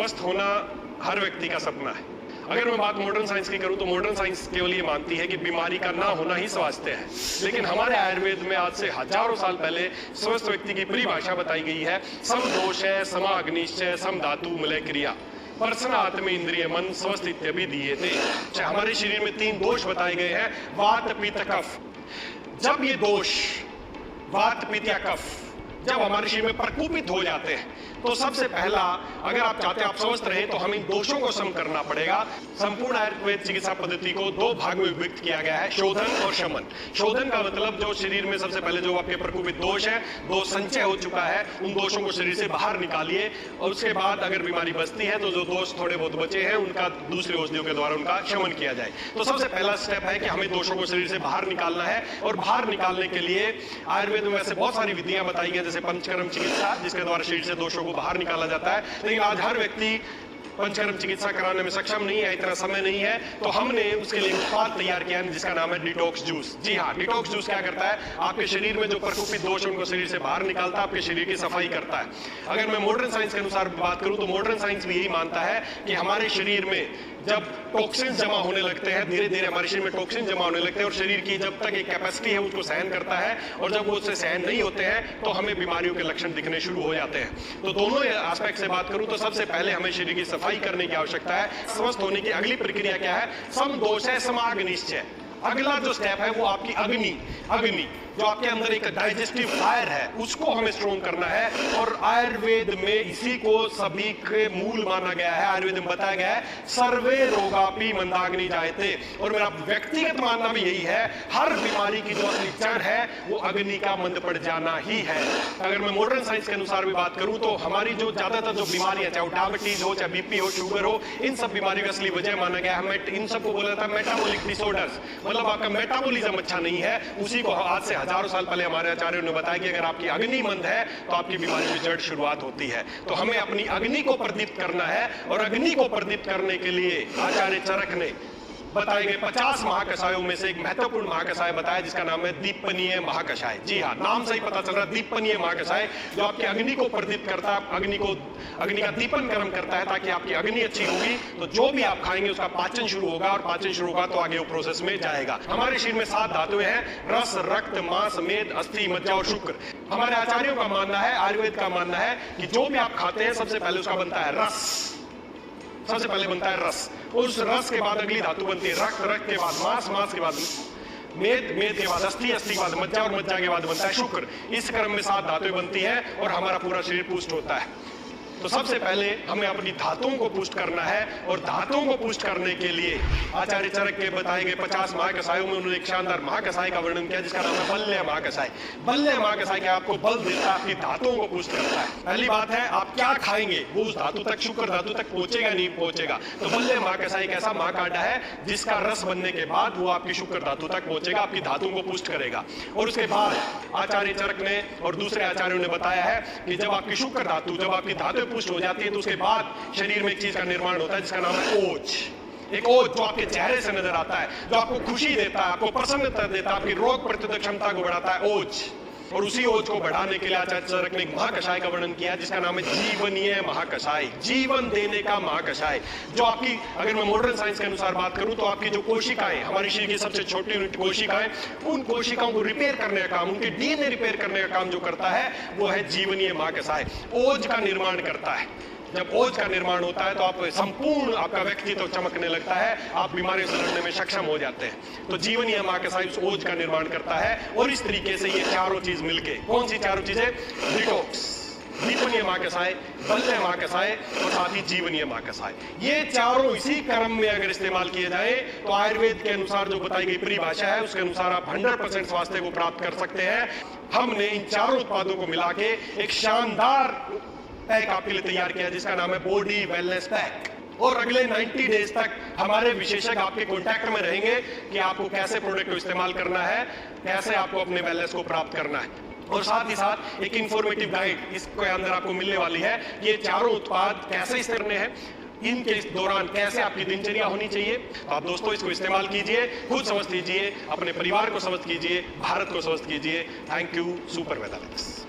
स्वस्थ होना हर व्यक्ति का सपना है। अगर मैं बात मॉडर्न साइंस की करूं तो मॉडर्न साइंस केवल ये मानती है कि बीमारी का ना होना ही स्वास्थ्य है, लेकिन हमारे आयुर्वेद में आज से हजारों साल पहले स्वस्थ व्यक्ति की परिभाषा बताई गई है। सम दोष है, समा अग्निश्चय, सम धातु मलय क्रिया, पर्सन आत्म इंद्रिय मन स्वस्थ इत्यादि दिए थे। हमारे शरीर में 3 दोष बताए गए हैं, वात पित्त कफ। जब ये दोष वात पित्त या कफ जब हमारे शरीर में प्रकोपित हो जाते हैं तो सबसे पहला, अगर आप चाहते हैं आप स्वस्थ रहे, तो हमें इन दोषों को सम करना पड़ेगा। संपूर्ण आयुर्वेद चिकित्सा पद्धति को 2 भाग में विभक्त किया गया है, शोधन और शमन। शोधन का मतलब जो शरीर में सबसे पहले जो आपके प्रकोपित दोष है, दोष संचय हो चुका है, उन दोषों को शरीर से बाहर निकालिए, और उसके बाद अगर बीमारी बचती है तो जो दोष थोड़े बहुत बचे हैं उनका दूसरे औषधियों के द्वारा उनका शमन किया जाए। तो सबसे पहला स्टेप है कि हमें दोषों को शरीर से बाहर निकालना है, और बाहर निकालने के लिए आयुर्वेद में वैसे बहुत सारी विधियां बताई गई, जैसे पंचकर्म चिकित्सा, जिसके द्वारा शरीर से दोषों को बाहर निकाला जाता है। लेकिन आज हर व्यक्ति पंचकर्म चिकित्सा कराने में सक्षम नहीं है, इतना समय नहीं है, तो हमने उसके लिए उत्पाद तैयार किया है जिसका नाम है डिटॉक्स जूस। जी हाँ, डिटॉक्स जूस क्या करता है, आपके शरीर में जो प्रकोपित दोष है उनको शरीर से बाहर निकालता है, आपके शरीर की सफाई करता है। अगर मैं मॉडर्न साइंस के अनुसार बात करूं तो मॉडर्न साइंस भी यही मानता है कि हमारे शरीर में जब टॉक्सिन जमा होने लगते हैं, धीरे धीरे हमारे शरीर में टॉक्सिन जमा होने लगते हैं, और शरीर की जब तक एक कैपेसिटी है उसको सहन करता है, और जब वो उससे सहन नहीं होते हैं तो हमें बीमारियों के लक्षण दिखने शुरू हो जाते हैं। तो दोनों एस्पेक्ट से बात करूं तो सबसे पहले हमें शरीर की सफाई करने की आवश्यकता है। स्वस्थ होने की अगली प्रक्रिया क्या है, सम दोष है, समाग्निश्चय। अगला जो स्टेप है वो आपकी अग्नि, जो आपके अंदर एक डाइजेस्टिव फायर है, उसको हमें स्ट्रॉन्ग करना है। और आयुर्वेद में इसी को सभी के मूल माना गया है। आयुर्वेद में बताया गया है सर्वे रोगापि मंदाग्नि जायते, और मेरा व्यक्तिगत मानना भी यही है, हर बीमारी की जो असली जड़ है वो अग्नि का मंद पड़ जाना ही है। अगर मैं मॉडर्न साइंस के अनुसार भी बात करूं तो हमारी जो ज्यादातर जो बीमारियां, चाहे डायबिटीज हो, चाहे बीपी हो, शुगर हो, इन सब बीमारियों का असली वजह माना गया है, इन सबको बोला था मेटाबॉलिक डिसऑर्डर्स, मतलब आपका मेटाबॉलिज्म अच्छा नहीं है। उसी को आज से हजारों साल पहले हमारे आचार्यों ने बताया कि अगर आपकी अग्नि मंद है तो आपकी बीमारी की जड़ शुरुआत होती है। तो हमें अपनी अग्नि को प्रदीप्त करना है, और अग्नि को प्रदीप्त करने के लिए आचार्य चरक ने बताए गए 50 महाकषायों में से एक महत्वपूर्ण महाकषाय बताया जिसका नाम है दीपनीय महाकषाय। जी हाँ, नाम से ही पता चल रहा है, दीपनीय महाकषाय, जो आपकी अग्नि को प्रदीप्त करता है, अग्नि का दीपन कर्म करता है, ताकि आपकी अग्नि अच्छी होगी तो जो भी आप खाएंगे उसका पाचन शुरू होगा, और पाचन शुरू होगा तो आगे वो प्रोसेस में जाएगा। हमारे शरीर में 7 धातुएं हैं, रस, रक्त, मांस, मेद, अस्थि, मज्जा और शुक्र। हमारे आचार्यों का मानना है, आयुर्वेद का मानना है कि जो भी आप खाते हैं सबसे पहले उसका बनता है रस, सबसे पहले बनता है रस, और उस रस के बाद अगली धातु बनती है रक्त, रक्त के बाद मांस, मांस के बाद मेद, मेद के बाद अस्थि, अस्थि के बाद मज्जा, और मज्जा के बाद बनता है शुक्र। इस क्रम में 7 धातुएं बनती है और हमारा पूरा शरीर पुष्ट होता है। तो सबसे पहले हमें अपनी धातुओं को पुष्ट करना है, और धातुओं को पुष्ट करने के लिए आचार्य चरक के बताए गए 50 महाकषायों में उन्होंने एक शानदार महाकषाय का वर्णन किया जिसका नाम है बल्य महाकषाय। बल्य महाकषाय क्या आपको बल देता है, आपकी धातुओं को पुष्ट करता है। पहली बात है, आप क्या खाएंगे वो उस धातु तक, शुक्र धातु तक पहुंचेगा नहीं पहुंचेगा। तो बल्य महाकषाय एक ऐसा महाकांडा है जिसका रस बनने के बाद वो आपकी शुक्र धातु तक पहुंचेगा, आपकी धातुओं को पुष्ट करेगा। और उसके बाद आचार्य चरक ने और दूसरे आचार्यों ने बताया है कि जब आपकी शुक्र धातु, जब आपकी धातु पुष्ट हो जाती है तो उसके बाद शरीर में एक चीज का निर्माण होता है जिसका नाम है ओज। एक ओज जो आपके चेहरे से नजर आता है, जो आपको खुशी देता है, आपको प्रसन्नता देता है, आपकी रोग प्रतिरोधक क्षमता को बढ़ाता है, ओज। और उसी ओज को बढ़ाने के लिए आचार्य चरक ने एक महाकषाय का वर्णन किया जिसका नाम है जीवनीय महाकषाय, जीवन देने का महाकषाय। जो आपकी, अगर मैं मॉडर्न साइंस के अनुसार बात करूं तो आपकी जो कोशिकाएं, हमारे शरीर की सबसे छोटी यूनिट कोशिकाएं, उन कोशिकाओं को रिपेयर करने का काम, उनके डीएनए रिपेयर करने का काम जो करता है वो है जीवनीय महाकषाय, ओज का निर्माण करता है। जब ओज का निर्माण होता है तो आप संपूर्ण, आपका व्यक्तित्व चमकने लगता है, आप बीमारियों से लड़ने में सक्षम हो जाते हैं। तो जीवनीय महाकषाय उस ओज का निर्माण करता है, और इस तरीके से ये चारों चीज मिलके, कौन सी चारों चीजें, डिटॉक्स, दीपनीय महाकषाय, बल्य महाकषाय और साथ ही जीवनीय महाकषाय, ये चारों इसी क्रम में अगर इस्तेमाल किए जाए तो आयुर्वेद के अनुसार जो बताई गई परिभाषा है उसके अनुसार आप 100% स्वास्थ्य को प्राप्त कर सकते हैं। हमने इन चारों उत्पादों को मिला के एक शानदार पैक आपके लिए तैयार किया जिसका नाम है बॉडी वेलनेस पैक, और अगले 90 डेज तक हमारे विशेषज्ञ आपके कांटेक्ट में रहेंगे कि आपको कैसे प्रोडक्ट को इस्तेमाल करना है, कैसे आपको अपने वेलनेस को प्राप्त करना है, और साथ ही साथ एक इंफॉर्मेटिव गाइड इसके अंदर आपको मिलने वाली है। ये चारों उत्पाद कैसे इस्तेमाल करने हैं, इनके दौरान कैसे आपकी दिनचर्या होनी चाहिए। तो आप दोस्तों इसको इस्तेमाल कीजिए, खुद समझ लीजिए, अपने परिवार को समझ कीजिए, भारत को समझ कीजिए। Thank you, super वेदालेक्स।